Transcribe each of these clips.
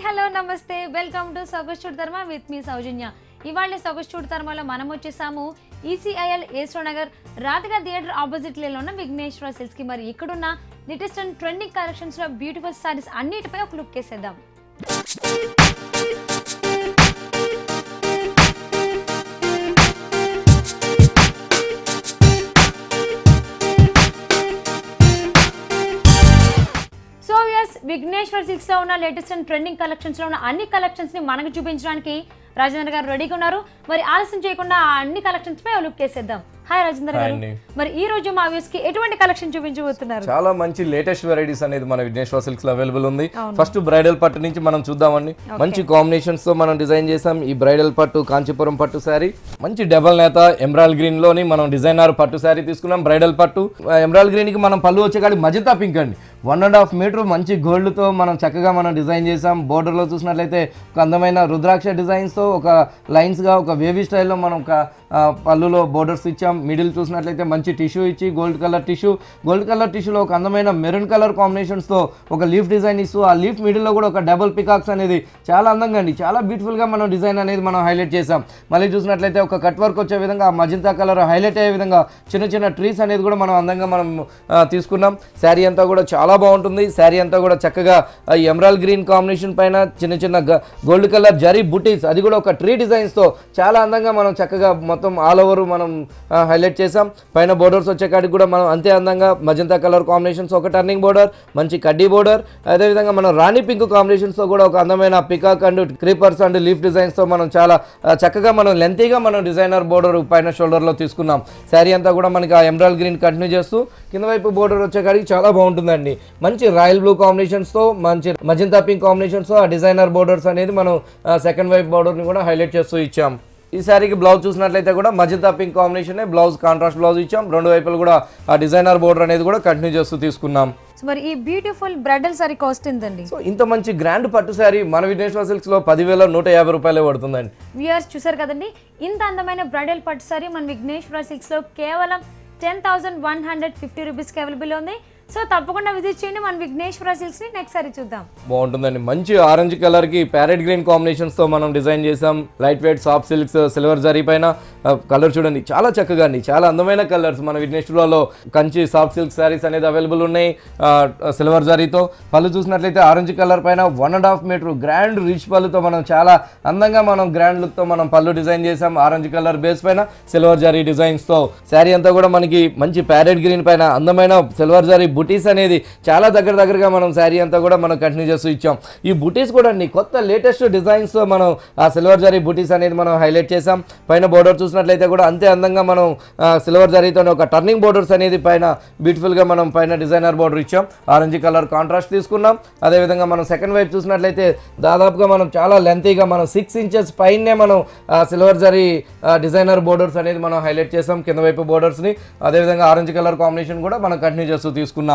Hello నమస్తే welcome to సొగస్చూడ్ ధర్మ with me సౌజన్య. ఇవాళ సొగస్చూడ్ ధర్మలో మనం వచ్చేసాము ECIL A S Rao Nagar Radhika theatre opposite లో ఉన్న విఘ్నేశ్వర సిల్క్స్ కి. మరి ఇక్కడున్న లేటెస్ట్ అండ్ ట్రెండింగ్ కలెక్షన్స్ లో బ్యూటిఫుల్ సారీస్ అన్నిటిపై ఒక లుక్ వేసేద్దాం. విఘ్నేశ్వర సిల్క్స్ లో ఉన్న లేటెస్ట్ అండ్ ట్రెండింగ్ కలెక్షన్స్ లో ఉన్న అన్ని కలెక్షన్స్ ని మనకు చూపించడానికి రాజేంద్ర గారు రెడీగా ఉన్నారు. మరి ఆలస్యం చేయకుండా ఆ అన్ని కలెక్షన్స్ పై లుక్ వేసేద్దాం. హాయ్ రాజేంద్ర గారు, మరి ఈ రోజు మా వ్యూస్ కి ఎటువంటి కలెక్షన్ చూపించబోతున్నారు? చాలా మంచి లేటెస్ట్ వెరైటీస్ అనేది మన విఘ్నేశ్వర సిల్క్స్ లో అవైలబుల్ ఉంది. ఫస్ట్ బ్రైడల్ పట్టు నుంచి మనం చూద్దామండి. మంచి కాంబినేషన్స్ తో మనం డిజైన్ చేసాం. ఈ బ్రైడల్ పట్టు కాంచీపురం పట్టు శారీ, మంచి డబల్ నేత ఎమరాల్డ్ గ్రీన్ లోని మనం డిజైనర్ పట్టు శారీ తీసుకున్నాం. బ్రైడల్ పట్టు ఎమరాల్డ్ గ్రీన్ కి మనం పళ్ళు వచ్చే కాడి మజంతా పింక్ అండి, 1.5 మీటర్ మంచి గోల్డ్ తో మనం చక్కగా మనం డిజైన్ చేసాం. బోర్డర్ లో చూసినట్లయితే ఒక అందమైన రుద్రాక్ష డిజైన్స్ తో ఒక లైన్స్ గా ఒక వేవీ స్టైల్లో మనం ఒక పళ్ళులో బోర్డర్స్ ఇచ్చాం. మిడిల్ చూసినట్లయితే మంచి టిష్యూ ఇచ్చి గోల్డ్ కలర్ టిష్యూలో ఒక అందమైన మెరూన్ కలర్ కాంబినేషన్స్ తో ఒక లీఫ్ డిజైన్ ఇస్తూ ఆ లీఫ్ మిడిల్ లో కూడా ఒక డబుల్ పికాక్స్ అనేది చాలా అందంగా అండి, చాలా బ్యూటిఫుల్ గా మనం డిజైన్ అనేది మనం హైలైట్ చేసాం. మళ్ళీ చూసినట్లయితే ఒక కట్ వర్క్ వచ్చే విధంగా ఆ మజంతా కలర్ హైలైట్ అయ్యే విధంగా చిన్న చిన్న ట్రీస్ అనేది కూడా మనం అందంగా మనం తీసుకున్నాం. శారీ అంతా కూడా చాలా బాగుంటుంది. శారీ అంతా కూడా చక్కగా ఎమరాల్డ్ గ్రీన్ కాంబినేషన్ పైన చిన్న చిన్న గోల్డ్ కలర్ జరీ బుటీస్, అది కూడా ఒక ట్రీ డిజైన్స్ తో చాలా అందంగా మనం చక్కగా మొత్తం ఆల్ ఓవర్ మనం హైలైట్ చేసాం. పైన బోర్డర్స్ వచ్చే కాడికి కూడా మనం అంతే అందంగా మజంతా కలర్ కాంబినేషన్స్, ఒక టర్నింగ్ బోర్డర్, మంచి కడ్డీ బోర్డర్, అదేవిధంగా మనం రాణి పింక్ కాంబినేషన్స్ తో కూడా ఒక అందమైన peacock and creepers and leaf designs తో మనం చాలా చక్కగా మనం లెంతీగా మనం డిజైనర్ బోర్డర్ పైన షోల్డర్ లో తీసుకున్నాం. శారీ అంతా కూడా మనకి ఆ ఎమరాల్డ్ గ్రీన్ కంటిన్యూ చేస్తూ కింద వైపు బోర్డర్ వచ్చే కాడికి చాలా బాగుంటుందండి. మంచి రాయల్ బ్లూ కాంబినేషన్స్ తో మంచి మజంతా పింక్ కాంబినేషన్స్ తో ఆ డిజైనర్ బోర్డర్స్ అనేది మనం సెకండ్ వైపు బోర్డర్ ని కూడా హైలైట్ చేస్తూ ఇచ్చాం. ఈ శారీకి బ్లౌజ్ చూసినట్లయితే కూడా magenta pink combination blouse contrast blouse ఇచ్చాం. రెండు వైపులు కూడా ఆ డిజైనర్ బోర్డర్ అనేది కూడా కంటిన్యూ చేస్తూ తీసుకున్నాం. మరి ఈ బ్యూటిఫుల్ బ్రైడల్ సారీ కాస్ట్ ఎంతండి? సో ఇంత మంచి గ్రాండ్ పట్టు శారీ మన విఘ్నేశ్వర సిల్క్స్ లో 10,150 రూపాయలే పడుతుందండి. వ్యూయర్స్ చూసారు కదండి, ఇంత అందమైన బ్రైడల్ పట్టు సారీ మన విఘ్నేశ్వర సిల్క్స్ లో కేవలం 10,150 రూపీస్కి అవైలబుల్ ఉంది. సో తప్పకుండా విజిట్ చేయండి మన విఘ్నేశ్వర సిల్క్స్ ని. నెక్స్ట్ సారీ చూద్దాం. బాగుంటుందండి. మంచి ఆరెంజ్ కలర్ కి ప్యారెట్ గ్రీన్ కాంబినేషన్స్ తో మనం డిజైన్ చేసాం. Light weight soft silks silver zari పైన కలర్ చూడండి, చాలా చక్కగా అండి, చాలా అందమైన కలర్స్. మన విఘ్నేశ్వరలో కంచి సాఫ్ట్ సిల్క్ శారీస్ అనేది అవైలబుల్ ఉన్నాయి సిల్వర్ జరీతో. పళ్ళు చూసినట్లయితే ఆరెంజ్ కలర్ పైన 1.5 మీటర్ గ్రాండ్ రిచ్ పళ్ళుతో మనం చాలా అందంగా మనం గ్రాండ్ లుక్ తో మనం పళ్ళు డిజైన్ చేసాం. ఆరెంజ్ కలర్ బేస్ పైన సిల్వర్ జరీ డిజైన్స్ తో శారీ అంతా కూడా మనకి మంచి ప్యారెట్ గ్రీన్ పైన అందమైన సిల్వర్ జరీ బుటీస్ అనేది చాలా దగ్గరగా మనం శారీ అంతా కూడా మనం కంటిన్యూ చేస్తూ ఇచ్చాం. ఈ బుటీస్ కూడా అండి కొత్త లేటెస్ట్ డిజైన్స్ తో మనం ఆ సిల్వర్ జరీ బుటీస్ అనేది మనం హైలైట్ చేసాం. పైన బోర్డర్ చూసినట్లయితే కూడా అంతే అందంగా మనం సిల్వర్ జరీతో ఒక టర్నింగ్ బోర్డర్స్ అనేది పైన బ్యూటిఫుల్ గా మనం పైన డిజైనర్ బోర్డర్ ఇచ్చాం. ఆరెంజ్ కలర్ కాంట్రాస్ట్ తీసుకున్నాం. అదేవిధంగా మనం సెకండ్ వైపు చూసినట్లయితే దాదాపుగా మనం చాలా లెంతీగా మనం 6 ఇంచెస్ పైనే మనం సిల్వర్ జరీ డిజైనర్ బోర్డర్స్ అనేది మనం హైలైట్ చేసాం కింద వైపు బోర్డర్స్ ని. అదేవిధంగా ఆరెంజ్ కలర్ కాంబినేషన్ కూడా మనం కంటిన్యూ చేస్తూ తీసుకున్నాం.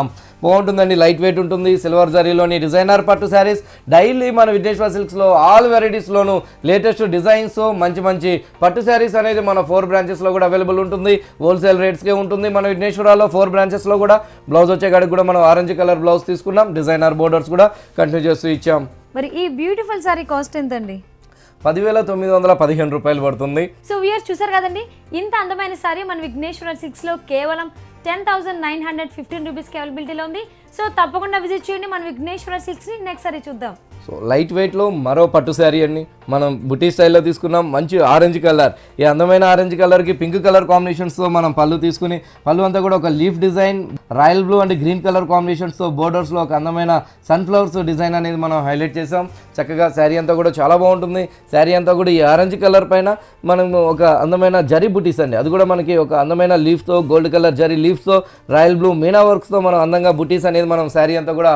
బాగుంటుందండి, లైట్ వెయిట్ ఉంటుంది. సిల్వర్ జరీలోని డిజైనర్ పట్టు శారీస్ డైలీ మన విఘ్నేశ్వర సిల్క్స్ లో ఆల్ వెరైటీస్ లోను లేటెస్ట్ డిజైన్స్ మంచి మంచి పట్టు శారీస్ అనేది మన 4 బ్రాంచెస్ లో కూడా అవైలబుల్ ఉంటుంది. హోల్సేల్ రేట్స్ కే ఉంటుంది మన విఘ్నేశ్వరలో 4 బ్రాంచెస్ లో కూడా. బ్లౌజ్ వచ్చే కాడికి కూడా మనం ఆరెంజ్ కలర్ బ్లౌజ్ తీసుకున్నాం. డిజైనర్ బోర్డర్స్ కూడా కంటిన్యూ చేస్తూ ఇచ్చాం. మరి ఈ బ్యూటిఫుల్ సారీ కాస్ట్ ఎంతండి? 10,915 రూపాయలు పడుతుంది. సో వ్యూయర్స్ చూసారు కదండి, ఇంత అందమైన సారీ మన విఘ్నేశ్వర సిల్క్స్ లో కేవలం 10,915 రూపీస్కి అవైలబిలిటీలో ఉంది. సో తప్పకుండా విజిట్ చేయండి మన విఘ్నేశ్వర సిల్క్స్ ని. నెక్స్ట్ సారీ చూద్దాం. సో లైట్ వెయిట్లో మరో పట్టు శారీ అండి, మనం బుటీ స్టైల్లో తీసుకున్నాం. మంచి ఆరెంజ్ కలర్, ఈ అందమైన ఆరెంజ్ కలర్కి పింక్ కలర్ కాంబినేషన్స్తో మనం పళ్ళు తీసుకుని పళ్ళు అంతా కూడా ఒక leaf design royal blue and green colour కాంబినేషన్స్తో బోర్డర్స్లో ఒక అందమైన సన్ఫ్లవర్స్ డిజైన్ అనేది మనం హైలైట్ చేసాం. చక్కగా శారీ అంతా కూడా చాలా బాగుంటుంది. శారీ అంతా కూడా ఈ ఆరెంజ్ కలర్ పైన మనం ఒక అందమైన జరీ బుటీస్ అండి, అది కూడా మనకి ఒక అందమైన లీఫ్తో గోల్డ్ కలర్ జరీ లీఫ్తో రాయల్ బ్లూ మీనా వర్క్స్తో మనం అందంగా బుటీస్ అనేది మనం శారీ అంతా కూడా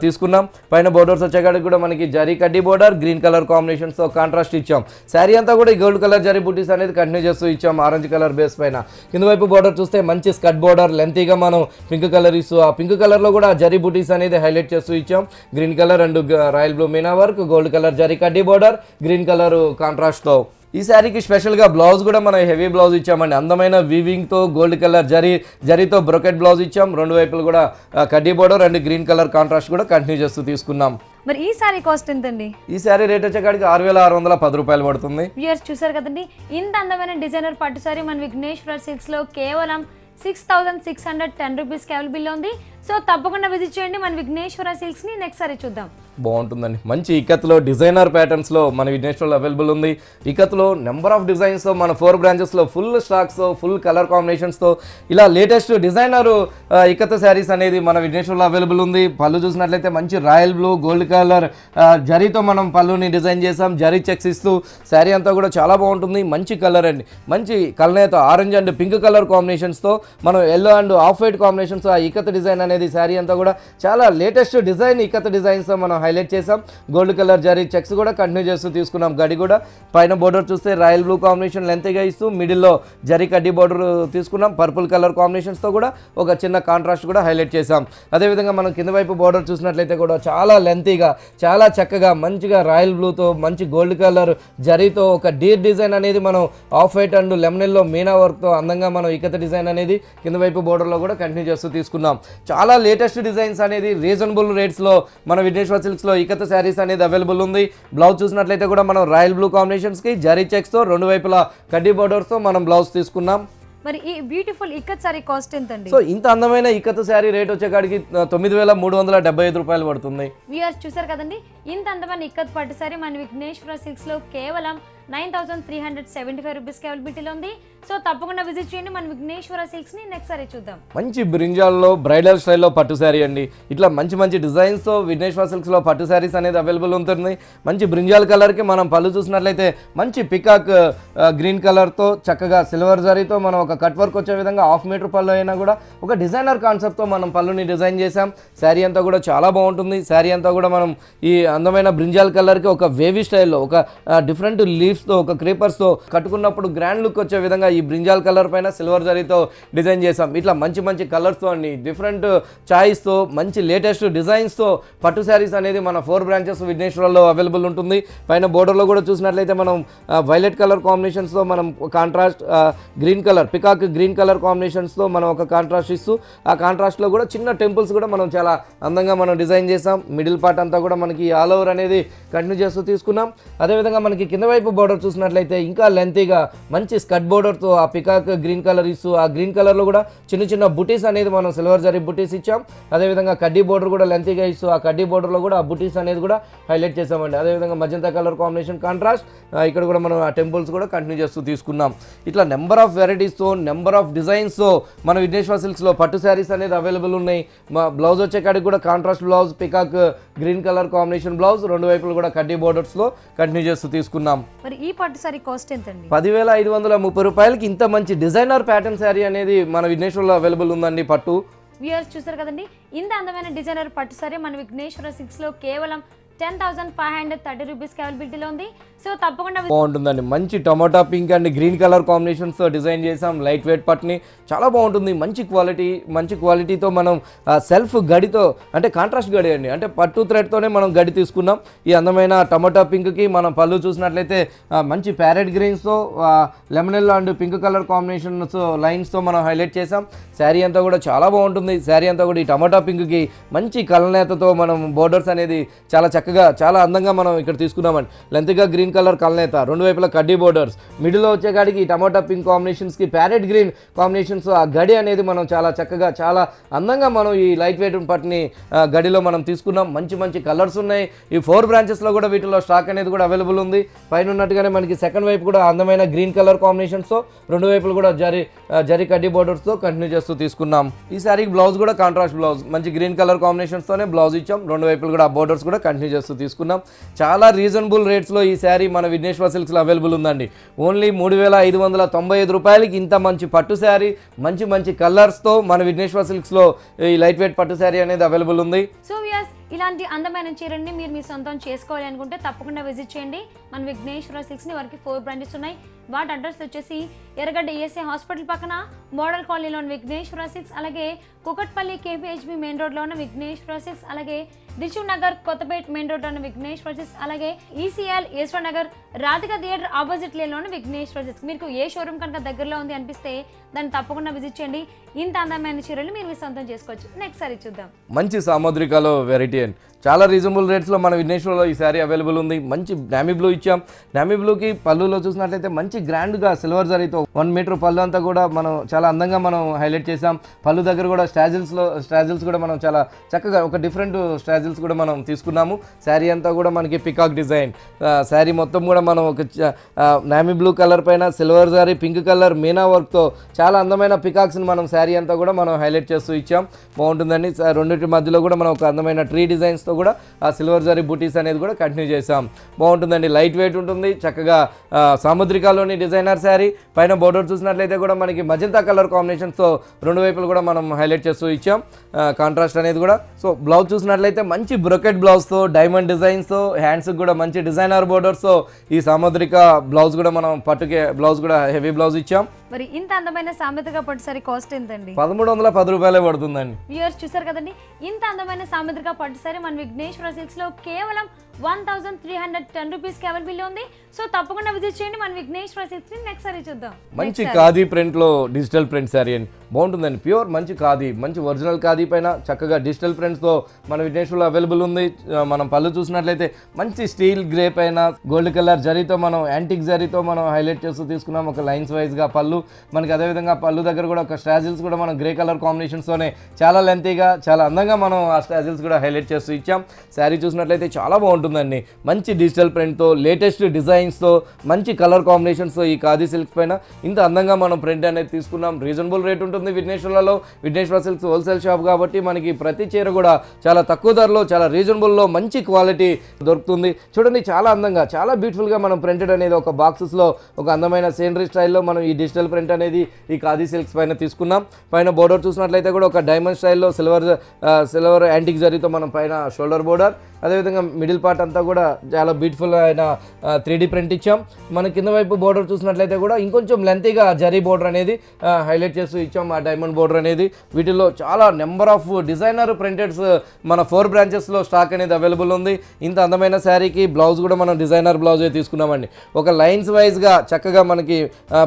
తీసుకున్నాం. పైన బోర్డర్స్ వచ్చేకాడికి కూడా మనకి జరీ కడ్డీ బోర్డర్ గ్రీన్ కలర్ కాంబినేషన్స్ తో కాంట్రాస్ట్ ఇచ్చాం. శారీ అంతా కూడా ఈ గోల్డ్ కలర్ జరీ బుటీస్ అనేది కంటిన్యూ చేస్తూ ఇచ్చాం ఆరెంజ్ కలర్ బేస్ పైన. కింద వైపు బోర్డర్ చూస్తే మంచి స్కర్ట్ బోర్డర్ లెంతీగా మనం పింక్ కలర్ ఇస్తూ ఆ పింక్ కలర్ లో కూడా జరీ బుటీస్ అనేది హైలైట్ చేస్తూ ఇచ్చాం. Green colour and royal blue Meena work, gold colour zari కడ్డీ బోర్డర్, గ్రీన్ కలర్ కాంట్రాస్ట్ తో. ఈ శారీకి స్పెషల్గా బ్లౌజ్ కూడా మనం హెవీ బ్లౌజ్ ఇచ్చామండి. అందమైన వీవింగ్తో గోల్డ్ కలర్ జరీతో బ్రొకెట్ బ్లౌజ్ ఇచ్చాం. రెండు వైపులు కూడా కడ్డీ border and green colour contrast కూడా కంటిన్యూ చేస్తూ తీసుకున్నాం. మరి ఈ సారీ కాస్ట్ ఎంతండి? ఈ సారీ రేట్ వచ్చేకాడికి 6610 రూపాయలు పడుతుంది. వ్యూయర్స్ చూసారు కదండి, ఇంత అందమైన డిజైనర్ పట్టు సారీ మన విఘ్నేశ్వర సిల్క్స్ లో కేవలం 6610 రూపీస్కి అవైలబుల్ ఉంది. సో తప్పకుండా విజిట్ చేయండి మన విఘ్నేశ్వర సిల్క్స్ ని. నెక్స్ట్ సారీ చూద్దాం. బాగుంటుందండి. మంచి ఇక్కత్లో డిజైనర్ ప్యాటర్న్స్లో మన విఘ్నేశ్వర్లో అవైలబుల్ ఉంది. ఇక్కత్లో నెంబర్ ఆఫ్ డిజైన్స్తో మన 4 బ్రాంచెస్లో ఫుల్ స్టాక్స్తో ఫుల్ కలర్ కాంబినేషన్స్తో ఇలా లేటెస్ట్ డిజైనర్ ఇక్కత్ శారీస్ అనేది మన విఘ్నేశ్వర్లో అవైలబుల్ ఉంది. పళ్ళు చూసినట్లయితే మంచి రాయల్ బ్లూ గోల్డ్ కలర్ జరీతో మనం పళ్ళుని డిజైన్ చేసాం. జరీ చెక్స్ ఇస్తూ శారీ అంతా కూడా చాలా బాగుంటుంది. మంచి కలర్ అండి, మంచి కలనేతో ఆరెంజ్ అండ్ పింక్ కలర్ కాంబినేషన్స్తో మనం ఎల్లో అండ్ ఆఫ్ వైట్ కాంబినేషన్స్తో ఆ ఇక్కత్ డిజైన్ అనేది శారీ అంతా కూడా చాలా లేటెస్ట్ డిజైన్ ఇక్కత్ డిజైన్స్తో మనం హైలైట్ చేసాం. గోల్డ్ కలర్ జరీ చెక్స్ కూడా కంటిన్యూ చేస్తూ తీసుకున్నాం. గడి కూడా పైన బోర్డర్ చూస్తే రాయల్ బ్లూ కాంబినేషన్ లెంత్గా ఇస్తూ మిడిల్లో జరీ కడ్డీ బోర్డర్ తీసుకున్నాం. పర్పుల్ కలర్ కాంబినేషన్స్తో కూడా ఒక చిన్న కాంట్రాస్ట్ కూడా హైలైట్ చేసాం. అదేవిధంగా మనం కింద వైపు బోర్డర్ చూసినట్లయితే కూడా చాలా లెంతీగా చాలా చక్కగా మంచిగా రాయల్ బ్లూతో మంచి గోల్డ్ కలర్ జరీతో ఒక డీర్ డిజైన్ అనేది మనం off white and lemon yellow Meena వర్క్తో అందంగా మనం ఇక్కత డిజైన్ అనేది కింద వైపు బోర్డర్లో కూడా కంటిన్యూ చేస్తూ తీసుకున్నాం. చాలా లేటెస్ట్ డిజైన్స్ అనేది రీజనబుల్ రేట్స్లో మన విఘ్నేశ్వర సిల్క్స్లో ఇక్కత శారీస్ అనేది అవైలబుల్ ఉంది. బ్లౌజ్ చూసినట్లయితే కూడా మనం రాయల్ బ్లూ కాంబినేషన్స్కి జరీ చెక్స్తో 2 వైపులా కడ్డీ బోర్డర్స్తో మనం బ్లౌజ్ తీసుకున్నాం. మరి ఈ బ్యూటిఫుల్ ఇక్కత్ సారీ కాస్ట్ ఎంతండి? సో ఇంత అందమైన ఇక్కత్ శారీ రేట్ వచ్చేకాడికి 9375 రూపాయలు పడుతుంది. వ్యూయర్స్ చూసారు కదండి, ఇంత అందమైన ఇక్కత్ పట్టు సారీ మన విఘ్నేశ్వర సిల్క్స్ లో కేవలం 9375 రూపీస్కి అవైలబిలిటీలో ఉంది. సో తప్పకుండా విజిట్ చేయండి మన విఘ్నేశ్వర సిల్క్స్ ని. నెక్స్ట్ సారీ చూద్దాం. మంచి బ్రింజాల్లో బ్రైడల్ స్టైల్లో పట్టు శారీ అండి. ఇట్లా మంచి మంచి డిజైన్స్తో విఘ్నేశ్వర సిల్క్స్లో పట్టు శారీస్ అనేది అవైలబుల్ ఉంటుంది. మంచి బ్రింజాల్ కలర్కి మనం పళ్ళు చూసినట్లయితే మంచి పికాక్ గ్రీన్ కలర్తో చక్కగా సిల్వర్ జరీతో మనం ఒక కట్ వర్క్ వచ్చే విధంగా 1/2 మీటర్ పళ్ళు అయినా కూడా ఒక డిజైనర్ కాన్సెప్ట్తో మనం పళ్ళుని డిజైన్ చేసాం. శారీ అంతా కూడా చాలా బాగుంటుంది. శారీ అంతా కూడా మనం ఈ అందమైన బ్రింజాల్ కలర్కి ఒక వేవీ స్టైల్లో ఒక డిఫరెంట్ లీవ్స్తో ఒక క్రీపర్స్తో కట్టుకున్నప్పుడు గ్రాండ్ లుక్ వచ్చే విధంగా ఈ బ్రింజాల్ కలర్ పైన సిల్వర్ జరీతో డిజైన్ చేసాం. ఇట్లా మంచి మంచి కలర్స్తో అండి డిఫరెంట్ చాయిస్తో మంచి లేటెస్ట్ డిజైన్స్తో పట్టు శారీస్ అనేది మన 4 బ్రాంచెస్ విఘ్నేశ్వరంలో అవైలబుల్ ఉంటుంది. పైన బోర్డర్లో కూడా చూసినట్లయితే మనం వైలెట్ కలర్ కాంబినేషన్స్తో మనం contrast green colour peacock green colour కాంబినేషన్స్తో మనం ఒక కాంట్రాస్ట్ ఇస్తూ ఆ కాంట్రాస్ట్లో కూడా చిన్న టెంపుల్స్ కూడా మనం చాలా అందంగా మనం డిజైన్ చేసాం. మిడిల్ పార్ట్ అంతా కూడా మనకి ఆల్ ఓవర్ అనేది కంటిన్యూ చేస్తూ తీసుకున్నాం. అదేవిధంగా మనకి కింద వైపు బోర్డర్ చూసినట్లయితే ఇంకా లెంతీగా మంచి స్కట్ బోర్డర్తో ఆ పికాక్ గ్రీన్ కలర్ ఇస్తూ ఆ గ్రీన్ కలర్లో కూడా చిన్న చిన్న బుటీస్ అనేది మనం సిల్వర్ జరీ బుటీస్ ఇచ్చాం. అదేవిధంగా కడ్డీ బోర్డర్ కూడా లెంతీగా ఇస్తూ ఆ కడ్డీ బోర్డర్లో కూడా ఆ బుటీస్ అనేది కూడా హైలైట్ చేసామండి. అదేవిధంగా మజంతా కలర్ కాంబినేషన్ కాంట్రాస్ట్ ఇక్కడ కూడా మనం ఆ టెంపుల్స్ కూడా కంటిన్యూ చేస్తూ తీసుకున్నాం. ఇట్లా నెంబర్ ఆఫ్ వెరైటీస్తో నెంబర్ ఆఫ్ డిజైన్స్తో మన విఘ్నేశ్వర సిల్క్స్లో పట్టు శారీస్ అనేది అవైలబుల్ ఉన్నాయి. మా బ్లౌజ్ వచ్చేకాడికి కూడా contrast blouse peacock green colour combination blouse 2 వైపులు కూడా కడ్డీ బోర్డర్స్లో కంటిన్యూ చేస్తూ తీసుకున్నాం. మరి ఈ పట్టు సారీ కాస్ట్ ఎంతండి? 10,530 రూపాయలకి ఇంత మంచి డిజైనర్ ప్యాటర్న్ శారీ అనేది మన విఘ్నేశ్వరంలో అవైలబుల్ ఉందండి. పట్టు వ్యూయర్స్ చూసారు కదండి, ఇంత అందమైన డిజైనర్ పట్టు సారీ మన విఘ్నేశ్వర సిల్క్స్ లో కేవలం 10,530 రూపీస్కి అవైలబిలిటీలో ఉంది. సో తప్పకుండా బాగుంటుందండి. మంచి tomato pink and green colour కాంబినేషన్స్తో డిజైన్ చేసాం. లైట్ వెయిట్ పట్టుని చాలా బాగుంటుంది. మంచి క్వాలిటీతో మనం సెల్ఫ్ గడితో అంటే కాంట్రాస్ట్ గడి అండి, అంటే పట్టు థ్రెడ్తోనే మనం గడి తీసుకున్నాం. ఈ అందమైన టొమాటో పింక్కి మనం పళ్ళు చూసినట్లయితే మంచి ప్యారెట్ గ్రీన్స్తో lemon and pink colour combinations లైన్స్తో మనం హైలైట్ చేసాం. శారీ అంతా కూడా చాలా బాగుంటుంది. శారీ అంతా కూడా ఈ టొమాటో పింక్కి మంచి కలనేతతో మనం బోర్డర్స్ అనేది చాలా చక్కగా చాలా అందంగా మనం ఇక్కడ తీసుకున్నామండి. లెంత్గా గ్రీన్ కలర్ కలనేత 2 వైపులా కడ్డీ బోర్డర్స్ మిడిల్లో వచ్చేకాడికి టమాటా పింక్ కాంబినేషన్స్కి ప్యారెట్ గ్రీన్ కాంబినేషన్స్ ఆ గడి అనేది మనం చాలా చక్కగా చాలా అందంగా మనం ఈ లైట్ వెయిట్ పట్టుని గడిలో మనం తీసుకున్నాం. మంచి కలర్స్ ఉన్నాయి. ఈ 4 బ్రాంచెస్లో కూడా వీటిలో స్టాక్ అనేది కూడా అవైలబుల్ ఉంది. పైన ఉన్నట్టుగానే మనకి సెకండ్ వైపు కూడా అందమైన గ్రీన్ కలర్ కాంబినేషన్స్తో 2 వైపులు కూడా జరీ కడ్డీ బోర్డర్స్తో కంటిన్యూ చేస్తూ తీసుకున్నాం. ఈ శారీకి బ్లౌజ్ కూడా కాంట్రాస్ట్ బ్లౌజ్ మంచి గ్రీన్ కలర్ కాంబినేషన్స్తోనే బ్లౌజ్ ఇచ్చాం. 2 వైపులు కూడా బోర్డర్స్ కూడా కంటిన్యూ చేస్తూ తీసుకున్నాం. చాలా రీజనబుల్ రేట్స్లో ఈ శారీ మన విఘ్నేశ్వర సిల్క్స్లో అవైలబుల్ ఉందండి. ఓన్లీ 3,595 రూపాయలకి ఇంత మంచి పట్టు శారీ మంచి కలర్స్తో మన విఘ్నేశ్వర సిల్క్స్లో ఈ లైట్ వెయిట్ పట్టు శారీ అనేది అవైలబుల్ ఉంది. సో వ్యూయర్స్, ఇలాంటి అందమైన చీరని మీరు మీ సొంతం చేసుకోవాలి అనుకుంటే తప్పకుండా విజిట్ చేయండి మన విఘ్నేశ్వర సిల్క్స్ని. వారికి 4 బ్రాంచెస్ ఉన్నాయి. వాటి అడ్రస్ వచ్చేసి ఎర్రగడ్డ ఈఎస్ఐ హాస్పిటల్ పక్కన మోడల్ కాలనీలో ఉన్న విఘ్నేశ్వర సిల్క్స్, అలాగే కుకట్పల్లి కేపీహెచ్బి మెయిన్ రోడ్లో ఉన్న విఘ్నేశ్వర సిల్క్స్, అలాగే దిల్షుక్ నగర్ కొత్తపేట్ మెయిన్ రోడ్లో ఉన్న విఘ్నేశ్వర సిల్క్స్, అలాగే ECL Eshwar Nagar Radhika theatre opposite లేన్లో ఉన్న విఘ్నేశ్వర సిల్క్స్. మీకు ఏ షోరూమ్ కనుక దగ్గరలో ఉంది అనిపిస్తే దాన్ని తప్పకుండా విజిట్ చేయండి. ఇంత అందమైన చీరలు మీరు మీ సొంతం చేసుకోవచ్చు. నెక్స్ట్ సారీ చూద్దాం. మంచి సాముద్రికలో వెరైటీ అండి, చాలా రీజనబుల్ రేట్స్లో మన విఘ్నేశ్వర్లో ఈ శారీ అవైలబుల్ ఉంది. మంచి నామీ బ్లూ ఇచ్చాం. నామీ బ్లూకి పళ్ళులో చూసినట్లయితే మంచి గ్రాండ్గా సిల్వర్ జరీతో 1 మీటర్ పళ్ళు అంతా కూడా మనం చాలా అందంగా మనం హైలైట్ చేసాం. పళ్ళు దగ్గర కూడా స్ట్రాజిల్స్ కూడా మనం చాలా చక్కగా ఒక డిఫరెంట్ స్ట్రాజిల్స్ కూడా మనం తీసుకున్నాము. శారీ అంతా కూడా మనకి పికాక్ డిజైన్. శారీ మొత్తం కూడా మనం ఒక నామీ బ్లూ కలర్ పైన silver zari, pink colour Meena వర్క్తో చాలా అందమైన పికాక్స్ని మనం శారీ అంతా కూడా మనం హైలైట్ చేస్తూ ఇచ్చాం. బాగుంటుందండి. రెండింటి మధ్యలో కూడా మనం ఒక అందమైన ట్రీ డిజైన్స్తో కూడా ఆ సిల్వర్ జరీ బూటీస్ అనేది కూడా కంటిన్యూ చేసాం. బాగుంటుందండి. లైట్ వెయిట్ ఉంటుంది. చక్కగా సాముద్రికాలోని డిజైనర్ శారీ పైన బోర్డర్ చూసినట్లయితే కూడా మనకి మజంతా కలర్ కాంబినేషన్స్తో 2 వైపులు కూడా మనం హైలైట్ చేస్తూ ఇచ్చాం. కాంట్రాస్ట్ అనేది కూడా. సో బ్లౌజ్ చూసినట్లయితే మంచి బ్రొకెట్ బ్లౌజ్తో డైమండ్ డిజైన్స్తో హ్యాండ్స్కి కూడా మంచి డిజైనర్ బోర్డర్స్తో ఈ సాముద్రిక బ్లౌజ్ కూడా మనం పట్టుకే బ్లౌజ్ కూడా హెవీ బ్లౌజ్ ఇచ్చాం. మరి ఇంత అందమైన సామెతగా పట్టు సారీ కాస్ట్ ఎంతండి? 1110 రూపాయలే పడుతుందండి. వ్యూయర్స్ చూసారు కదండి, ఇంత అందమైన సామెతగా పట్టు సారీ మన విఘ్నేశ్వర సిల్క్స్ లో కేవలం 1310 రూపీస్ కి అవైలబుల్ ఉంది. సో తప్పకుండా విజిట్ చేయండి మన విఘ్నేశ్వర సిల్క్స్ ని. నెక్స్ట్ సారీ చూద్దాం. మంచి ఖాదీ ప్రింట్ లో డిజిటల్ ప్రింట్ సారీ అండి, బాగుంటుందండి. ప్యూర్ మంచి ఖాదీ, మంచి ఒరిజినల్ ఖాదీ పైన చక్కగా డిజిటల్ ప్రింట్స్ తో మన విఘ్నేశ్వర్లో అవైలబుల్ ఉంది. మనం పళ్ళు చూసినట్లయితే మంచి స్టీల్ గ్రే పైన గోల్డ్ కలర్ జరీతో మనం యాంటిక్ జరీతో మనం హైలైట్ చేస్తూ తీసుకున్నాం. ఒక లైన్స్ వైజ్ గా పళ్ళు మనకి, అదేవిధంగా పళ్ళు దగ్గర కూడా ఒక స్ట్రాజిల్స్ కూడా మనం గ్రే కలర్ కాంబినేషన్స్ తోనే చాలా లెంతీగా చాలా అందంగా మనం ఆ స్ట్రాజిల్స్ కూడా హైలైట్ చేస్తూ ఇచ్చాం. శారీ చూసినట్లయితే చాలా బాగుంటుందండి. మంచి డిజిటల్ ప్రింట్తో లేటెస్ట్ డిజైన్స్తో మంచి కలర్ కాంబినేషన్స్తో ఈ ఖాదీ సిల్క్స్ పైన ఇంత అందంగా మనం ప్రింట్ అనేది తీసుకున్నాం. రీజనబుల్ రేట్ ఉంటుంది విఘ్నేశ్వర్లలో. విఘ్నేశ్వర సిల్క్స్ హోల్సేల్ షాప్ కాబట్టి మనకి ప్రతి చీర కూడా చాలా తక్కువ ధరలో చాలా రీజనబుల్లో మంచి క్వాలిటీ దొరుకుతుంది. చూడండి చాలా అందంగా చాలా బ్యూటిఫుల్గా మనం ప్రింటెడ్ అనేది ఒక బాక్సెస్లో ఒక అందమైన సీనరీ స్టైల్లో మనం ఈ డిజిటల్ ప్రింట్ అనేది ఈ ఖాదీ సిల్క్స్ పైన తీసుకున్నాం. పైన బోర్డర్ చూసినట్లయితే కూడా ఒక డైమండ్ స్టైల్లో సిల్వర్ యాంటిక్ జరీతో మనం పైన షోల్డర్ బోర్డర్, అదేవిధంగా మిడిల్ పార్ట్ అంతా కూడా చాలా బ్యూటిఫుల్ అయిన 3D ప్రింట్ ఇచ్చాం. మన కింద వైపు బోర్డర్ చూసినట్లయితే కూడా ఇంకొంచెం లెంతీగా జరీ బోర్డర్ అనేది హైలైట్ చేస్తూ ఇచ్చాం. ఆ డైమండ్ బోర్డర్ అనేది వీటిలో చాలా నెంబర్ ఆఫ్ డిజైనర్ ప్రింటెడ్స్ మన 4 బ్రాంచెస్లో స్టాక్ అనేది అవైలబుల్ ఉంది. ఇంత అందమైన శారీకి బ్లౌజ్ కూడా మనం డిజైనర్ బ్లౌజే తీసుకున్నామండి. ఒక లైన్స్ వైజ్గా చక్కగా మనకి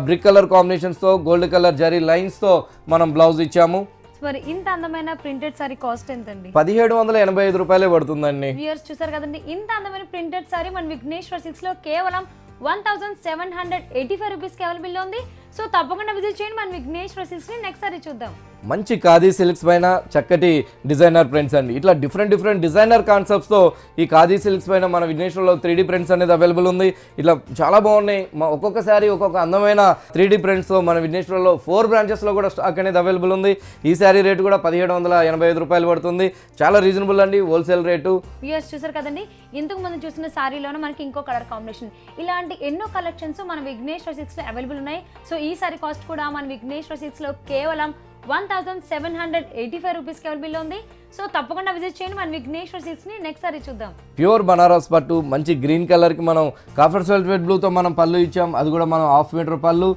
బ్రిక్ కలర్ కాంబినేషన్స్తో గోల్డ్ కలర్ జరీ లైన్స్తో మనం బ్లౌజ్ ఇచ్చాము. మరి ఇంత అందమైన ప్రింటెడ్ సారీ కాస్ట్ ఎంతండి? 1785 రూపాయలే పడుతుందండి. వ్యూయర్స్ చూసారు కదండి, ఇంత అందమైన ప్రింటెడ్ సారీ మన విఘ్నేశ్వర సిల్క్స్ లో కేవలం 1785 రూపీస్ కి అవైలబుల్ ఉంది. సో తప్పకుండా విజిట్ చేయండి మన విఘ్నేశ్వర సిల్క్స్ ని. నెక్స్ట్ సారీ చూద్దాం. మంచి ఖాదీ సిల్క్స్ పైన చక్కటి డిజైనర్ ప్రింట్స్ అండి. ఇట్లా డిఫరెంట్ డిజైనర్ కాన్సెప్ట్స్తో ఈ ఖాదీ సిల్క్స్ పైన మన విఘ్నేశ్వర్లో 3D ప్రింట్స్ అనేది అవైలబుల్ ఉంది. ఇట్లా చాలా బాగున్నాయి. ఒక్కొక్క శారీ ఒక్కొక్క అందమైన 3D ప్రింట్స్తో మన విఘ్నేశ్వర్లో 4 బ్రాంచెస్లో కూడా స్టాక్ అనేది అవైలబుల్ ఉంది. ఈ శారీ రేటు కూడా 1785 రూపాయలు పడుతుంది. చాలా రీజనబుల్ అండి, హోల్సేల్ రేటు. వ్యూయర్స్ చూసారు కదండి, ఇంతకు ముందు చూసిన శారీలోనే మనకి ఇంకో కలర్ కాంబినేషన్, ఇలాంటి ఎన్నో కలెక్షన్స్ మన విఘ్నేశ్వర సిల్క్స్ లో అవైలబుల్ ఉన్నాయి. సో ఈ సారీ కాస్ట్ కూడా మన విఘ్నేశ్వర సిల్క్స్ లో కేవలం 1785 రూపీస్ కి అవైలబుల్ ఉంది. సో తప్పకుండా విజిట్ చేయండి మన విఘ్నేశ్వర సిల్క్స్ ని. నెక్స్ట్ సారీ చూద్దాం. ప్యూర్ బనారస్ పట్టు మంచి గ్రీన్ కలర్ కి మనం కాఫర్ వెల్వెట్ బ్లూతో మనం పళ్ళు ఇచ్చాం. అది కూడా మనం 1/2 మీటర్ పళ్ళు,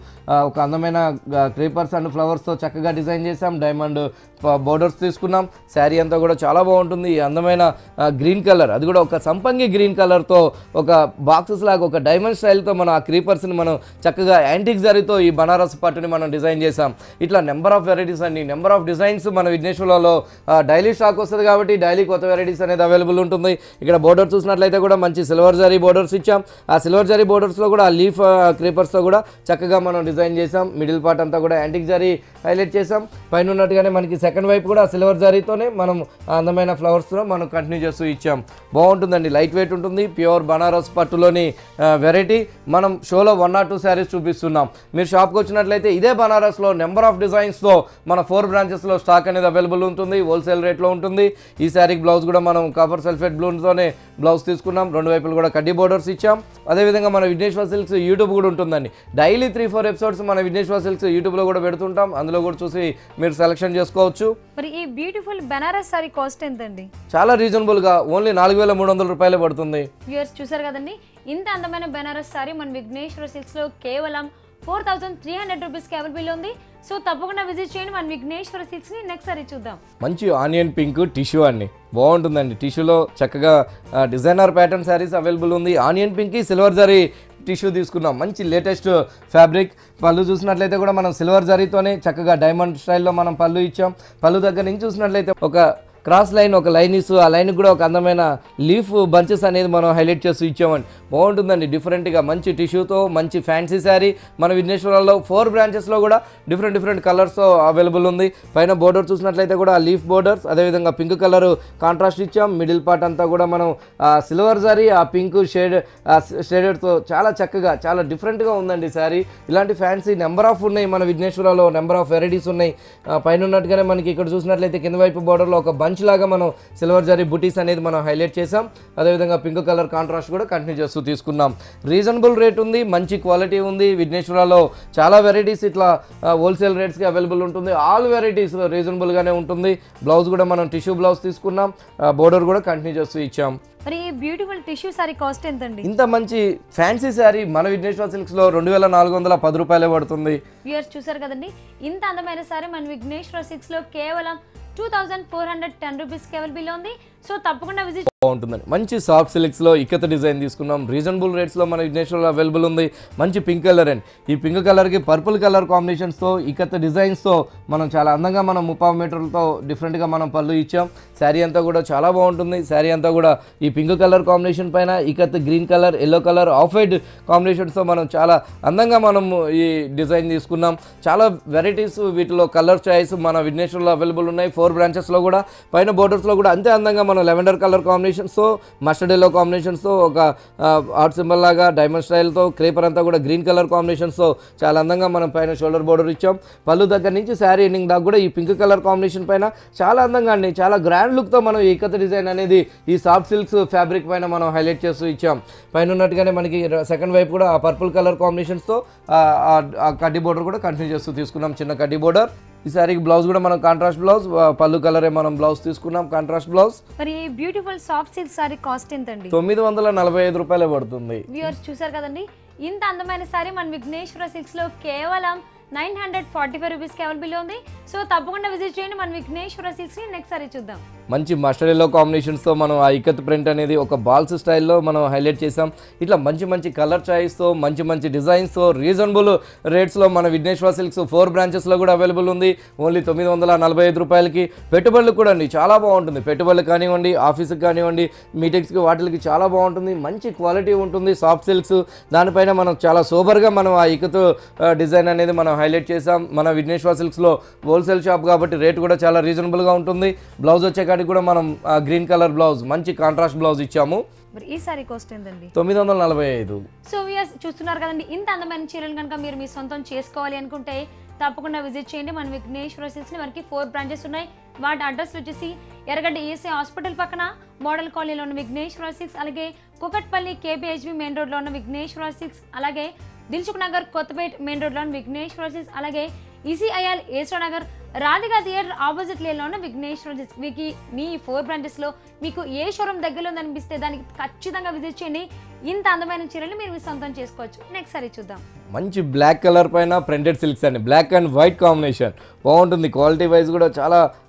ఒక అందమైన క్రీపర్స్ అండ్ ఫ్లవర్స్ తో చక్కగా డిజైన్ చేసాం. డైమండ్ బోర్డర్స్ తీసుకున్నాం. శారీ అంతా కూడా చాలా బాగుంటుంది. ఈ అందమైన గ్రీన్ కలర్, అది కూడా ఒక సంపంగి గ్రీన్ కలర్ తో ఒక బాక్సెస్ లాగా ఒక డైమండ్ స్టైల్ తో మనం ఆ క్రీపర్స్ ని మనం చక్కగా యాంటిక్ జరీతో ఈ బనారస్ పట్టుని మనం డిజైన్ చేసాం. ఇట్లా నెంబర్ ఆఫ్ వెరైటీస్ అండి, నెంబర్ ఆఫ్ డిజైన్స్ మన విఘ్నేశ్వర్లలో డైలీ స్టాక్ వస్తుంది కాబట్టి డైలీ కొత్త వెరైటీస్ అనేది అవైలబుల్ ఉంటుంది. ఇక్కడ బోర్డర్ చూసినట్లయితే కూడా మంచి సిల్వర్ జరీ బోర్డర్స్ ఇచ్చాం. ఆ సిల్వర్ జరీ బోర్డర్స్లో కూడా ఆ లీఫ్ క్రీపర్స్తో కూడా చక్కగా మనం డిజైన్ చేసాం. మిడిల్ పార్ట్ అంతా కూడా యాంటిక్ జరీ హైలైట్ చేసాం. పైన ఉన్నట్టుగానే మనకి సెకండ్ వైపు కూడా సిల్వర్ జరీతోనే మనం అందమైన ఫ్లవర్స్తో మనం కంటిన్యూ చేస్తూ ఇచ్చాం. బాగుంటుందండి, లైట్ వెయిట్ ఉంటుంది. ప్యూర్ బనారస్ పట్టులోని వెరైటీ మనం షోలో 1 or 2 శారీస్ చూపిస్తున్నాం. మీరు షాప్కి వచ్చినట్లయితే ఇదే బనారస్లో నెంబర్ ఆఫ్ డిజైన్స్తో మన 4 బ్రాంచెస్లో స్టాక్ అనేది అవైలబుల్ ఉంటుంది. హోల్సేల్ రేట్లో ఉంటుంది. ఈ శారీకి బ్లౌజ్ కూడా మనం కాపర్ సల్ఫేట్ బ్లూతోనే బ్లౌజ్ తీసుకున్నాం. రెండు వైపులు కూడా కడ్డీ బోర్డర్స్ ఇచ్చాం. అదేవిధంగా మన విఘ్నేశ్వర సిల్క్స్ యూట్యూబ్ కూడా ఉంటుందండి. డైలీ 3-4 ఎపిసోడ్స్ మన విఘ్నేశ్వర సిల్క్స్ యూట్యూబ్లో కూడా పెడుతుంటాం. అందులో కూడా చూసి మీరు సెలెక్షన్ చేసుకోవచ్చు. మరి ఈ బ్యూటిఫుల్ బెనారస్ సారీ కాస్ట్ ఎంతండి? చాలా రీజనబుల్గా ఓన్లీ 4,300 రూపాయలే పడుతుంది. వ్యూయర్స్ చూసారు కదండి, ఇంత అందమైన బెనారస్ సారీ మన విఘ్నేశ్వర సిల్క్స్లో కేవలం 4,300 రూపీస్కి అవైలబుల్ ఉంది. సో తప్పకుండా విజిట్ చేయండి మన విఘ్నేశ్వర సిల్క్స్ని. నెక్స్ట్ సారీ చూద్దాం. మంచి ఆనియన్ పింక్ టిష్యూ అండి, బాగుంటుందండి. టిష్యూలో చక్కగా డిజైనర్ ప్యాటర్న్ శారీస్ అవైలబుల్ ఉంది. ఆనియన్ పింక్కి సిల్వర్ జరీ టిష్యూ తీసుకున్నాం. మంచి లేటెస్ట్ ఫ్యాబ్రిక్. పళ్ళు చూసినట్లయితే కూడా మనం సిల్వర్ జరీతోనే చక్కగా డైమండ్ స్టైల్లో మనం పళ్ళు ఇచ్చాం. పళ్ళు దగ్గర నుంచి చూసినట్లయితే ఒక క్రాస్ లైన్, ఒక లైన్ ఇస్తూ ఆ లైన్ కూడా ఒక అందమైన లీఫ్ బంచెస్ అనేది మనం హైలైట్ చేస్తూ ఇచ్చామండి. బాగుంటుందండి డిఫరెంట్గా. మంచి టిష్యూతో మంచి ఫ్యాన్సీ శారీ. మన విఘ్నేశ్వరలో 4 బ్రాంచెస్లో కూడా డిఫరెంట్ కలర్స్తో అవైలబుల్ ఉంది. పైన బోర్డర్ చూసినట్లయితే కూడా ఆ లీఫ్ బోర్డర్స్, అదేవిధంగా పింక్ కలర్ కాంట్రాస్ట్ ఇచ్చాం. మిడిల్ పార్ట్ అంతా కూడా మనం సిల్వర్ జరీ ఆ పింక్ షేడెడ్తో చాలా చక్కగా చాలా డిఫరెంట్గా ఉందండి శారీ. ఇలాంటి ఫ్యాన్సీ నెంబర్ ఆఫ్ ఉన్నాయి మన విఘ్నేశ్వరలో, నెంబర్ ఆఫ్ వెరైటీస్ ఉన్నాయి. పైన ఉన్నట్టుగానే మనకి ఇక్కడ చూసినట్లయితే కింద వైపు బోర్డర్లో ఒక బంచ్ లాగా మనం సిల్వర్ జరీ బుటీస్ అనేది మనం హైలైట్ చేసాం. అదేవిధంగా పింక్ కలర్ కాంట్రాస్ట్ కూడా కంటిన్యూ చేస్తూ తీసుకున్నాం. రీజనబుల్ రేట్ ఉంది, మంచి క్వాలిటీ ఉంది. విఘ్నేశ్వరలో చాలా వెరైటీస్ ఇట్లా హోల్సేల్ రేట్స్కి అవైలబుల్ ఉంటుంది. ఆల్ వెరైటీస్ రీజనబుల్గానే ఉంటుంది. బ్లౌజ్ కూడా మనం టిష్యూ బ్లౌజ్ తీసుకున్నాం. బోర్డర్ కూడా కంటిన్యూ చేస్తూ ఇచ్చాం. మరి ఈ బ్యూటిఫుల్ టిష్యూ సారీ కాస్ట్ ఎంతండి? ఇంత మంచి ఫ్యాన్సీ శారీ మన విఘ్నేశ్వర సిల్క్స్లో 2,410 రూపాయలే పడుతుంది. వ్యూయర్స్ చూసారు కదండి, ఇంత అందమైన సారీ మన విఘ్నేశ్వర సిల్క్స్లో కేవలం 2,410 రూపీస్కి అవైలబుల్ ఉంది. సో తప్పకుండా విజిట్ బాగుంటుందండి. మంచి సాఫ్ట్ సిల్క్స్లో ఇక్కత డిజైన్ తీసుకున్నాం. రీజనబుల్ రేట్స్లో మన విఘ్నేశ్వరలో అవైలబుల్ ఉంది. మంచి పింక్ కలర్ అండి. ఈ పింక్ కలర్కి పర్పుల్ కలర్ కాంబినేషన్స్తో ఇక్కత డిజైన్స్తో మనం చాలా అందంగా మనం 30 మీటర్లతో డిఫరెంట్గా మనం పళ్ళు ఇచ్చాం. శారీ అంతా కూడా చాలా బాగుంటుంది. శారీ అంతా కూడా ఈ పింక్ కలర్ కాంబినేషన్ పైన ikat green colour, yellow colour, off white కాంబినేషన్స్తో మనం చాలా అందంగా మనం ఈ డిజైన్ తీసుకున్నాం. చాలా వెరైటీస్ వీటిలో కలర్ చాయిస్ మన విఘ్నేశ్వరలో అవైలబుల్ ఉన్నాయి. 4 బ్రాంచెస్లో కూడా. పైన బోర్డర్స్లో కూడా అంతే అందంగా మనం లెవెండర్ కలర్ కాంబినేషన్స్తో, మస్టర్డ్ ఎల్లో కాంబినేషన్స్తో, ఒక ఆర్ట్ సింబల్ లాగా డైమండ్ స్టైల్తో, క్రేపర్ అంతా కూడా గ్రీన్ కలర్ కాంబినేషన్స్తో చాలా అందంగా మనం పైన షోల్డర్ బోర్డర్ ఇచ్చాం. పళ్ళు దగ్గర నుంచి శారీ ఎండింగ్ దాకా కూడా ఈ పింక్ కలర్ కాంబినేషన్ పైన చాలా అందంగా అండి, చాలా గ్రాండ్ లుక్తో మనం ఈ ఇక్కత డిజైన్ అనేది ఈ సాఫ్ట్ సిల్క్స్ ఫ్యాబ్రిక్ పైన మనం హైలైట్ చేస్తూ ఇచ్చాం. పైన ఉన్నట్టుగానే మనకి సెకండ్ వైపు కూడా ఆ పర్పుల్ కలర్ కాంబినేషన్స్తో ఆ కడ్డీ బోర్డర్ కూడా కంటిన్యూ చేస్తూ తీసుకున్నాం. చిన్న కడ్డీ బోర్డర్. ఈ శారీకి బ్లౌజ్ కూడా మనం కాంట్రాస్ట్ బ్లౌజ్, పళ్ళు కలరే మనం బ్లౌజ్ తీసుకున్నాం, కాంట్రాస్ట్ బ్లౌజ్. మరి ఈ beautiful soft silk sorry cost ఎంతండి? 945 రూపాయలే పడుతుంది. వ్యూయర్స్ చూసారు కదండి, ఇంత అందమైన సారీ మన విఘ్నేశ్వర సిల్క్స్లో కేవలం 945 రూపీస్కి అవైలబుల్ ఉంది. సో తప్పకుండా విజిట్ చేయండి మన విఘ్నేశ్వర సిల్క్స్ని. నెక్స్ట్ సారీ చూద్దాం. మంచి మస్టర్డ్ ఎల్లో కాంబినేషన్స్తో మనం ఆ ఇక్కత్ ప్రింట్ అనేది ఒక బాల్స్ స్టైల్లో మనం హైలైట్ చేసాం. ఇట్లా మంచి కలర్ చాయిస్తో మంచి డిజైన్స్తో రీజనబుల్ రేట్స్లో మన విఘ్నేశ్వర సిల్క్స్ 4 బ్రాంచెస్లో కూడా అవైలబుల్ ఉంది. ఓన్లీ 945 రూపాయలకి. పెట్టుబడులు కూడా అండి చాలా బాగుంటుంది. పెట్టుబడులు కానివ్వండి, ఆఫీస్కి కానివ్వండి, మీటింగ్స్కి వాటికి చాలా బాగుంటుంది. మంచి క్వాలిటీ ఉంటుంది సాఫ్ట్ సిల్క్స్. దానిపైన మనం చాలా సూపర్గా మనం ఆ ఇక్కత్ డిజైన్ అనేది మనం హైలైట్ చేసాం. మన విఘ్నేశ్వర సిల్క్స్లో హోల్సేల్ షాప్ కాబట్టి రేట్ కూడా చాలా రీజనబుల్గా ఉంటుంది. బ్లౌజ్ వచ్చేకాడికి కూడా మనం గ్రీన్ కలర్ బ్లౌజ్, మంచి కాంట్రాస్ట్ బ్లౌజ్ ఇచ్చాము. మరి ఈ సారీ కాస్ట్ ఏంటండి? 945. సో వ్యూయర్స్ చూస్తున్నారు కదండి, ఇంత అందమైన చీరలు కనుక మీరు మీ సొంతం చేసుకోవాలి అనుకుంటే తప్పకుండా విజిట్ చేయండి మన విఘ్నేశ్వర సిల్క్స్ని. మనకి 4 బ్రాంచెస్ ఉన్నాయి. వాటి అడ్రస్ వచ్చేసి ఎర్రగడ్డ ఈఎస్ఐ హాస్పిటల్ పక్కన మోడల్ కాలనీలో ఉన్న విఘ్నేశ్వర సిల్క్స్, అలాగే కుకట్పల్లి కేపీహెచ్బి మెయిన్ రోడ్లో ఉన్న విఘ్నేశ్వర సిల్క్స్, అలాగే దిల్సుఖ్ నగర్ కొత్తపేట్ మెయిన్ రోడ్లో ఉన్న విఘ్నేశ్వర సిల్క్స్, అలాగే ECIL A S Rao Nagar Radhika theatre opposite లేన్లో ఉన్న విఘ్నేశ్వర సిల్క్స్. మీకు మీ 4 బ్రాంచెస్లో మీకు ఏ షోరూమ్ దగ్గరలో అనిపిస్తే దానికి ఖచ్చితంగా విజిట్ చేయండి. ఇంత అందమైన చీరలు మీరు మీ సొంతం చేసుకోవచ్చు. నెక్స్ట్ సారీ చూద్దాం. మంచి బ్లాక్ కలర్ పైన ప్రింటెడ్ సిల్క్స్ అండి. బ్లాక్ అండ్ వైట్ కాంబినేషన్ బాగుంటుంది. క్వాలిటీ వైజ్ కూడా చాలా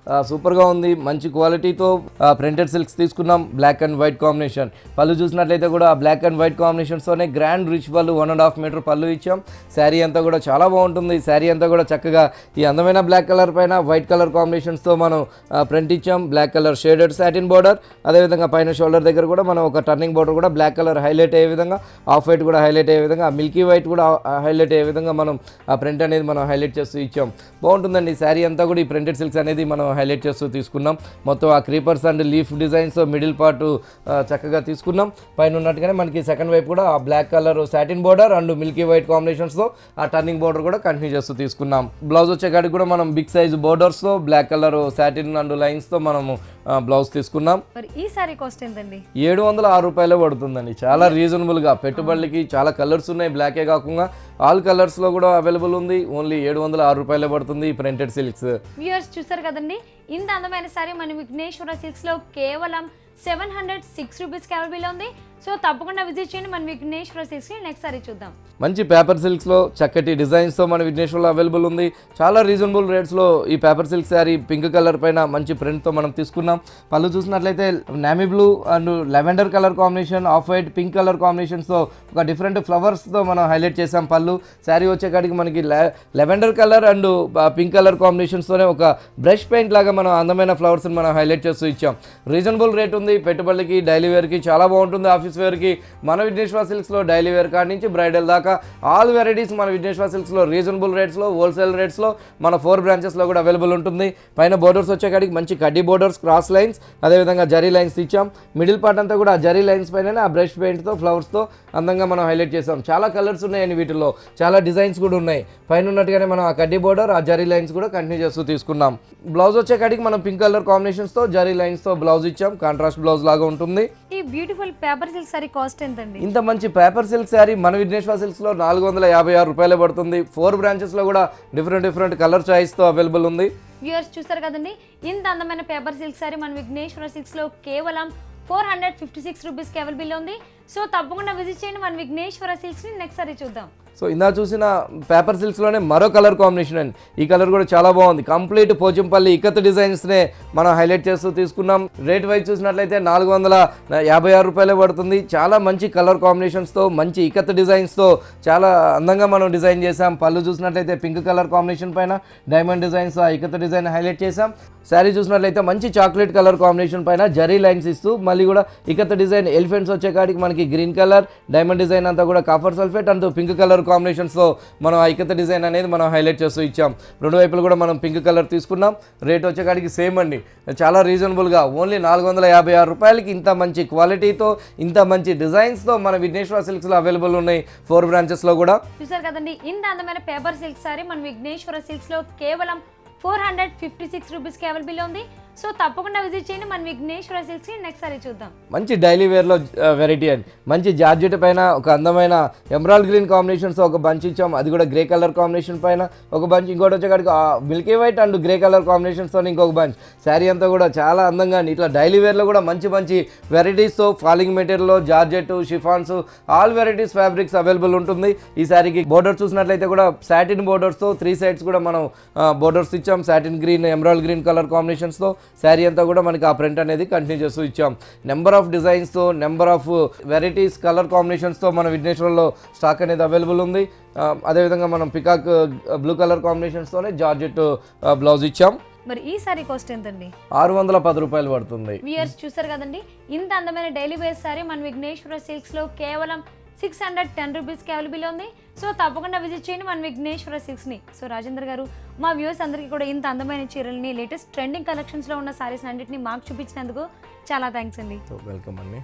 సూపర్గా ఉంది. మంచి క్వాలిటీతో ప్రింటెడ్ సిల్క్స్ తీసుకున్నాం. Black and white combination. పళ్ళు చూసినట్లయితే కూడా బ్లాక్ అండ్ వైట్ కాంబినేషన్స్తోనే గ్రాండ్ రిచ్ పళ్ళు 1.5 మీటర్ పళ్ళు ఇచ్చాం. శారీ అంతా కూడా చాలా బాగుంటుంది. శారీ అంతా కూడా చక్కగా ఈ అందమైన బ్లాక్ కలర్ పైన వైట్ కలర్ కాంబినేషన్స్తో మనం ప్రింట్ ఇచ్చాం. Black colour shaded satin border, అదేవిధంగా పైన షోల్డర్ దగ్గర కూడా మనం ఒక టర్నింగ్ బోర్డర్ కూడా బ్లాక్ కలర్ హైలైట్ హైలైట్ అయ్యే విధంగా, ఆఫ్ వైట్ కూడా హైలైట్ అయ్యే విధంగా, మిల్కీ వైట్ కూడా హైలైట్ అయ్యే విధంగా మనం ఆ ప్రింట్ అనేది మనం హైలైట్ చేస్తూ ఇచ్చాం. బాగుంటుందండి. శారీ అంతా కూడా ఈ ప్రింటెడ్ సిల్క్స్ అనేది మనం హైలైట్ చేస్తూ తీసుకున్నాం. మొత్తం ఆ creepers and leaf designs middle part చక్కగా తీసుకున్నాం. పైన ఉన్నట్టుగానే మనకి సెకండ్ వైపు కూడా ఆ black colour satin border and milky white కాంబినేషన్స్తో ఆ టర్నింగ్ బోర్డర్ కూడా కంటిన్యూ చేస్తూ తీసుకున్నాం. బ్లౌజ్ వచ్చేకాడికి కూడా మనం బిగ్ సైజ్ బోర్డర్స్తో బ్లాక్ కలర్ సాటిన్ అండ్ లైన్స్తో మనము బ్లౌజ్ తీసుకున్నాం. మరి ఈ సారీ కాస్ట్ ఎంతండి? 706 రూపాయలే పడుతుందండి. చాలా రీజనబుల్గా, పెట్టుబడులకి చాలా కలర్స్ ఉన్నాయి. బ్లాకే కాకుండా ఆల్ కలర్స్లో కూడా అవైలబుల్ ఉంది. ఓన్లీ 706 రూపాయలే పడుతుంది ఈ ప్రింటెడ్ సిల్క్స్. వ్యూయర్స్ చూసారు కదండి, ఇంత అందమైన సారీ మన విఘ్నేశ్వర సిల్క్స్లో కేవలం 706 రూపీస్కి అవైలబుల్ ఉంది. సో తప్పకుండా విజిట్ చేయండి మన విఘ్నేశ్వర సిల్క్స్ని. నెక్స్ట్ సారీ చూద్దాం. మంచి పేపర్ సిల్క్స్లో చక్కటి డిజైన్స్తో మన విఘ్నేశ్వర్లో అవైలబుల్ ఉంది. చాలా రీజనబుల్ రేట్స్లో ఈ paper silk sari pink colour పైన మంచి ప్రింట్తో మనం తీసుకున్నాం. పళ్ళు చూసినట్లయితే navy blue and lavender colour combination, off white pink colour కాంబినేషన్స్తో ఒక డిఫరెంట్ ఫ్లవర్స్తో మనం హైలైట్ చేసాం. పళ్ళు శారీ వచ్చేకాడికి మనకి lavender colour and pink colour కాంబినేషన్స్తోనే ఒక బ్రష్ పెయింట్ లాగా మనం అందమైన ఫ్లవర్స్ని మనం హైలైట్ చేస్తూ ఇచ్చాం. రీజనబుల్ రేట్ ఉంది. పెట్టుబడులకి, డైలీ వేర్కి చాలా బాగుంటుంది. ఆఫీస్ వేర్కి మన విఘ్నేశ్వర సిల్క్స్లో డైలీ వేర్ కాడి నుంచి బ్రైడల్ దాకా ఆల్ వెరైటీస్ మన విఘ్నేశ్వర సిల్క్స్లో రీజనబుల్ రేట్స్లో, హోల్సేల్ రేట్స్లో మన 4 బ్రాంచెస్లో కూడా అవైలబుల్ ఉంటుంది. పైన బోర్డర్స్ వచ్చేకాడికి మంచి కడ్డీ బోర్డర్స్, క్రాస్ లైన్స్, అదేవిధంగా జరీ లైన్స్ ఇచ్చాం. మిడిల్ పార్ట్ అంతా కూడా జరీ లైన్స్ పైన ఆ బ్రష్ పెయింట్తో ఫ్లవర్స్తో అందంగా మనం హైలైట్ చేసాం. చాలా కలర్స్ ఉన్నాయండి వీటిల్లో, చాలా డిజైన్స్ కూడా ఉన్నాయి. పైన ఉన్నట్టుగానే మనం ఆ కడ్డీ బోర్డర్, ఆ జరీ లైన్స్ కూడా కంటిన్యూ చేస్తూ తీసుకున్నాం. బ్లౌజ్ వచ్చేకాడికి మనం పింక్ కలర్ కాంబినేషన్స్తో జరీ లైన్స్తో బ్లౌజ్ ఇచ్చాం. కాంట్రాస్ట్ బ్లౌజ్ లాగా ఉంటుంది. ఈ beautiful paper silk sorry cost ఎంతండి? ఇంత మంచి పేపర్ సిల్క్ శారీ మన విఘ్నేశ్వర సిల్క్స్లో 456 రూపాయలే పడుతుంది. 4 బ్రాంచెస్లో కూడా డిఫరెంట్ కలర్ చాయిస్తో అవైలబుల్ ఉంది. వ్యూయర్స్ చూసారు కదండి, ఇంత అందమైన పేపర్ సిల్క్ సారీ మన విఘ్నేశ్వర సిల్క్స్లో కేవలం 456 రూపీస్కి అవైలబుల్ ఉంది. సో తప్పకుండా విజిట్ చేయండి మన విఘ్నేశ్వర సిల్క్స్ని. నెక్స్ట్ సారీ చూద్దాం. సో ఇందా చూసిన పేపర్ సిల్క్స్లోనే మరో కలర్ కాంబినేషన్ అండి. ఈ కలర్ కూడా చాలా బాగుంది. కంప్లీట్ పోచంపల్లి ఇక్కత్ డిజైన్స్నే మనం హైలైట్ చేస్తూ తీసుకున్నాం. రేట్ వైజ్ చూసినట్లయితే 456 రూపాయలే పడుతుంది. చాలా మంచి కలర్ కాంబినేషన్స్తో, మంచి ఇక్కత్ డిజైన్స్తో చాలా అందంగా మనం డిజైన్ చేసాం. పళ్ళు చూసినట్లయితే పింక్ కలర్ కాంబినేషన్ పైన డైమండ్ డిజైన్స్, ఆ ఇక్కత్ డిజైన్ హైలైట్ చేసాం. శారీ చూసినట్లయితే మంచి చాక్లెట్ కలర్ కాంబినేషన్ పైన జరీ లైన్స్ ఇస్తూ మళ్ళీ కూడా ఇక్కత్ డిజైన్ ఎలిఫెంట్స్ వచ్చేకాడికి మనకి గ్రీన్ కలర్, డైమండ్ డిజైన్ అంతా కూడా కాపర్ సల్ఫేట్ అంటూ పింక్ కలర్ కాంబినేషన్స్తో మనం ఐకత డిజైన్ అనేది మనం హైలైట్ చేస్తూ ఇచ్చాం. రెండు వైపులు కూడా మనం పింక్ కలర్ తీసుకున్నాం. రేట్ వచ్చేకాడికి సేమ్ అండి, చాలా రీజనబుల్గా ఓన్లీ 456 రూపాయలకి ఇంత మంచి క్వాలిటీతో, ఇంత మంచి డిజైన్స్తో మన విఘ్నేశ్వర సిల్క్స్లో అవైలబుల్ ఉన్నాయి 4 బ్రాంచెస్లో కూడా. చూసారు కదండి, ఇంత అందమైన పేపర్ సిల్క్ సారీ మన విఘ్నేశ్వర సిల్క్స్లో కేవలం 456 రూపీస్కి అవైలబుల్ ఉంది. సో తప్పకుండా విజిట్ చేయండి మన విఘ్నేశ్వర సిల్క్స్ని. నెక్స్ట్ సారీ చూద్దాం. మంచి డైలీ వేర్లో వెరైటీ అండి. మంచి జార్జెట్ పైన ఒక అందమైన ఎమరాల్డ్ గ్రీన్ కాంబినేషన్స్ ఒక బంచ్ ఇచ్చాం. అది కూడా గ్రే కలర్ కాంబినేషన్ పైన ఒక బంచ్, ఇంకోటి వచ్చేకాడికి milky white and grey colour కాంబినేషన్స్తో ఇంకొక బంచ్. శారీ అంతా కూడా చాలా అందంగా ఇట్లా డైలీ వేర్లో కూడా మంచి మంచి వెరైటీస్తో ఫాలింగ్ మెటీరియల్లో georgette, chiffons, all varieties fabrics available ఉంటుంది. ఈ శారీకి బోర్డర్ చూసినట్లయితే కూడా సాటిన్ బోర్డర్స్తో 3 సైడ్స్ కూడా మనం బోర్డర్స్ ఇచ్చాం. Satin green, emerald green colour కాంబినేషన్స్తో శారీ అంతా కూడా మనకి ఆ ప్రింట్ అనేది కంటిన్యూ చేస్తూ ఇచ్చాం. నెంబర్ ఆఫ్ డిజైన్స్తో, నెంబర్ ఆఫ్ వెరైటీస్, కలర్ కాంబినేషన్స్తో మన విఘ్నేశ్వర్లో స్టాక్ అనేది అవైలబుల్ ఉంది. అదేవిధంగా మనం పికాక్ బ్లూ కలర్ కాంబినేషన్స్తోనే జార్జెట్ బ్లౌజ్ ఇచ్చాం. మరి ఈ సారీ కాస్ట్ ఎంతండి? 610 రూపాయలు పడుతుంది. వ్యూయర్స్ చూసారు కదండి, ఇంత అందమైన డైలీ వేర్ సారీ మన విఘ్నేశ్వర సిల్క్స్లో కేవలం 610 రూపీస్కి అవైలబుల్ ఉంది. సో తప్పకుండా విజిట్ చేయండి మన విఘ్నేశ్వర సిల్క్స్ని. సో రాజేంద్ర గారు, మా వ్యూవర్స్ అందరికీ కూడా ఇంత అందమైన చీరల్ని, లేటెస్ట్ ట్రెండింగ్ కలెక్షన్స్లో ఉన్న సారీస్ అన్నింటినీ మాకు చూపించినందుకు చాలా థ్యాంక్స్ అండి. వెల్కమ్ అండి.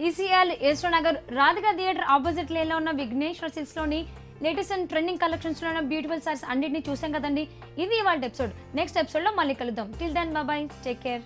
ECL A S Rao Nagar Radhika theatre opposite లేన్లో ఉన్న విఘ్నేశ్వర సిల్క్స్లోని లేటెస్ట్ అండ్ ట్రెండింగ్ కలెక్షన్స్లో ఉన్న బ్యూటిఫుల్ సారీస్ అన్నింటినీ చూసాం కదండి. ఇది ఇవాళ ఎపిసోడ్. నెక్స్ట్ ఎపిసోడ్లో మళ్ళీ కలుద్దాం. Till then bye, take care.